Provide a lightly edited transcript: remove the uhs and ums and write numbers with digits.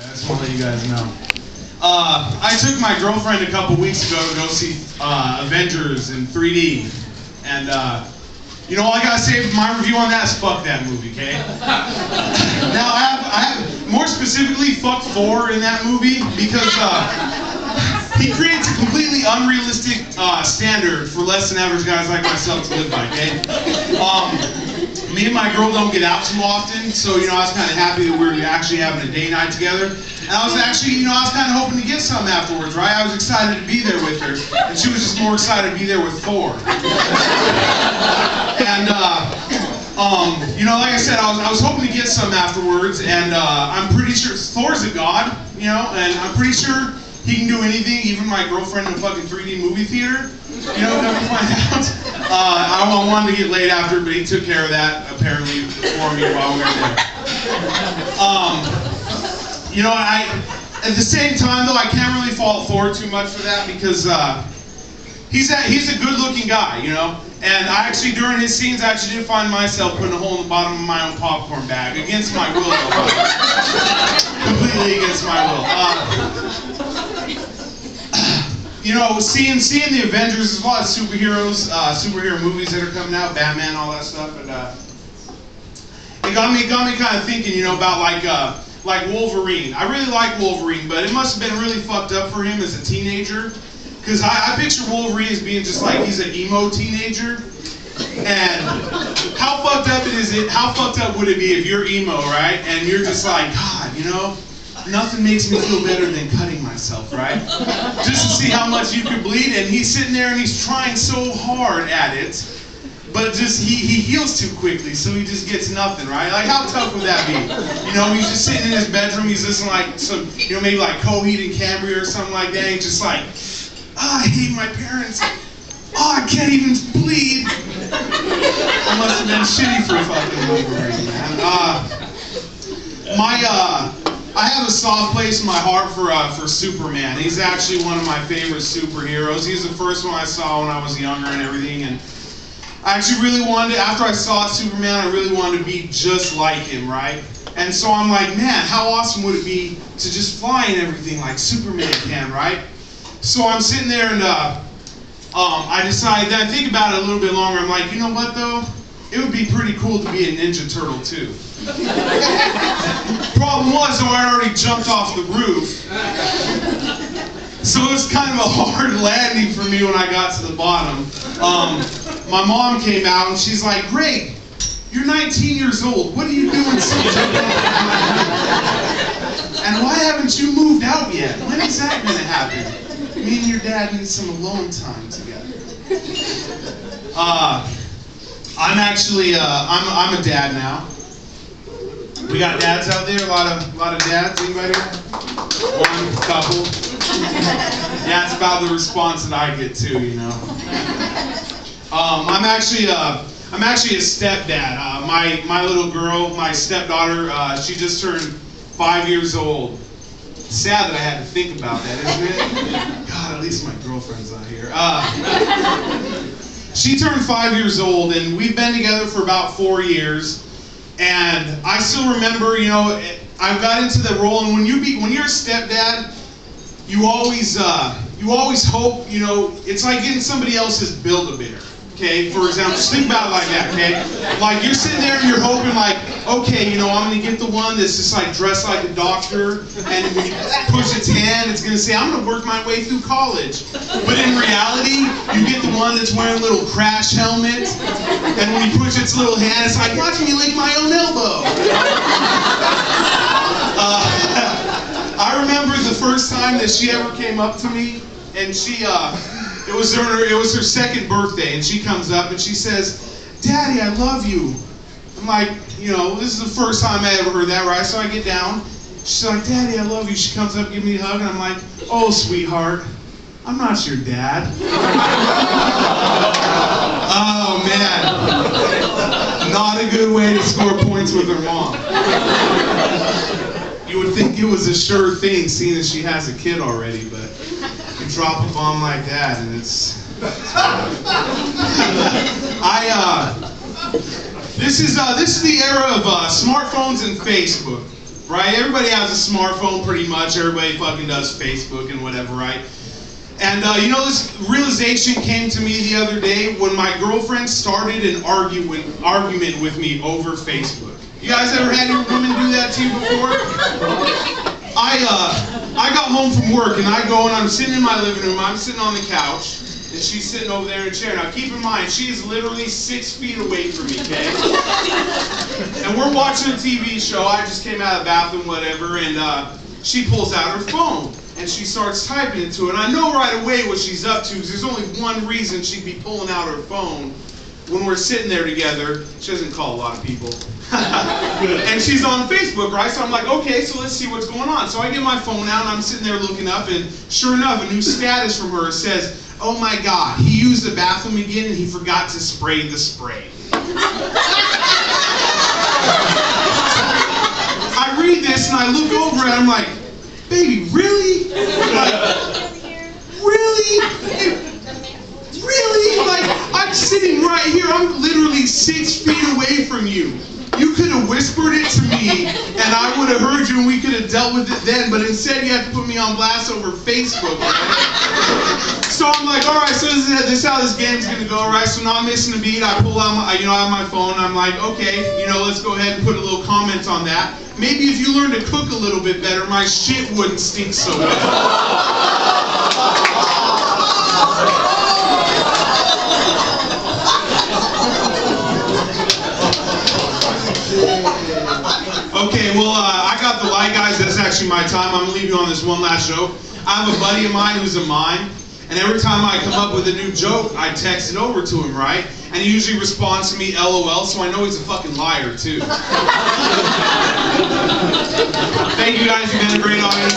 I just want to let you guys know. I took my girlfriend a couple weeks ago to go see Avengers in 3D, and you know all I gotta say for my review on that is fuck that movie, okay? Now I have more specifically fuck Thor in that movie because he creates a completely unrealistic standard for less than average guys like myself to live by, okay? Me and my girl don't get out too often, so you know I was kind of happy that we were actually having a day night together. And I was actually, you know, I was kind of hoping to get something afterwards, right? I was excited to be there with her, and she was just more excited to be there with Thor. And you know, like I said, I was hoping to get some afterwards, and I'm pretty sure Thor's a god, you know, and I'm pretty sure he can do anything, even my girlfriend in a fucking 3D movie theater. You know, never find out. I wanted to get laid after, but he took care of that apparently for me while we were there. You know, at the same time though, I can't really fault Thor too much for that because he's a good-looking guy, you know. And I actually, during his scenes, I actually did find myself putting a hole in the bottom of my own popcorn bag against my will, though. Completely against my will. You know, seeing the Avengers, there's a lot of superheroes, superhero movies that are coming out, Batman, all that stuff, and it got me kind of thinking, you know, about like Wolverine. I really like Wolverine, but it must have been really fucked up for him as a teenager, because I picture Wolverine as being just like he's an emo teenager, and how fucked up would it be if you're emo, right, and you're just like, God, you know, nothing makes me feel better than cutting myself, right? Just to see how much you could bleed. And he's sitting there and he's trying so hard at it, but just he heals too quickly, so he just gets nothing, right? Like, how tough would that be? You know, he's just sitting in his bedroom, he's listening like some, you know, maybe like Coheed and Cambria or something like that, and he's just like, I hate my parents. I can't even bleed. It must have been shitty for fucking Wolverine, man. I have a soft place in my heart for Superman. He's actually one of my favorite superheroes. He's the first one I saw when I was younger and everything, and I actually really wanted to, after I saw Superman, I really wanted to be just like him, right? And so I'm like, man, how awesome would it be to just fly and everything like Superman can, right? So I'm sitting there and I decided, then I think about it a little bit longer, I'm like, you know what though? It would be pretty cool to be a Ninja Turtle too. Problem was, though, I already jumped off the roof. So it was kind of a hard landing for me when I got to the bottom. My mom came out and she's like, Greg, you're 19 years old. What are you doing so jumping off the roof? And why haven't you moved out yet? When is that going to happen? Me and your dad need some alone time together. I'm actually, I'm a dad now. We got dads out there, a lot of dads, anybody? One couple. Yeah, it's about the response that I get too, you know. I'm actually a stepdad. My little girl, my stepdaughter, she just turned 5 years old. Sad that I had to think about that, isn't it? God, at least my girlfriend's not here. She turned 5 years old, and we've been together for about 4 years. And I still remember, you know, I got into the role, and when you're a stepdad, you always hope, you know, it's like getting somebody else's Build-A-Bear. Okay, for example, just think about it like that, okay? Like, you're sitting there and you're hoping, like, okay, you know, I'm going to get the one that's just, like, dressed like a doctor, and when you push its hand, it's going to say, I'm going to work my way through college. But in reality, you get the one that's wearing a little crash helmet, and when you push its little hand, it's like, watch me lick my own elbow. I remember the first time that she ever came up to me, and she, it was her second birthday, and she comes up and she says, Daddy, I love you. I'm like, you know, this is the first time I ever heard that, right? So I get down. She's like, Daddy, I love you. She comes up, gives me a hug, and I'm like, oh, sweetheart, I'm not your dad. Oh, man. Not a good way to score points with her mom. You would think it was a sure thing, seeing as she has a kid already, but you drop a bomb like that, and it's this is the era of smartphones and Facebook, right? Everybody has a smartphone pretty much. Everybody fucking does Facebook and whatever, right? And you know, this realization came to me the other day when my girlfriend started an argument with me over Facebook. You guys ever had your woman do that to you before? I got home from work and I go and I'm sitting in my living room. I'm sitting on the couch and she's sitting over there in a chair. Now keep in mind, she is literally 6 feet away from me, okay? And we're watching a TV show. I just came out of the bathroom, whatever, and she pulls out her phone and she starts typing into it. And I know right away what she's up to because there's only one reason she'd be pulling out her phone when we're sitting there together. She doesn't call a lot of people. And she's on Facebook, right? So I'm like, okay, so let's see what's going on. So I get my phone out and I'm sitting there looking up, and sure enough, a new status from her says, "Oh my God, he used the bathroom again and he forgot to spray the spray." I read this and I look over and I'm like, baby, really? Like, really? Really? Like, I'm sitting right here. I'm literally 6 feet away from you. You could have whispered it to me and I would have heard you and we could have dealt with it then, but instead you have to put me on blast over Facebook, right? So I'm like, all right, so this is how this game's gonna go, right? So not missing a beat, I pull out my, I have my phone, I'm like, okay, let's go ahead and put a little comment on that. Maybe if you learn to cook a little bit better, my shit wouldn't stink so bad. Okay, well, I got the light, guys. That's actually my time. I'm going to leave you on this one last joke. I have a buddy of mine who's a mime, and every time I come up with a new joke, I text it over to him, right? And he usually responds to me, LOL, so I know he's a fucking liar, too. Thank you, guys. You've been a great audience.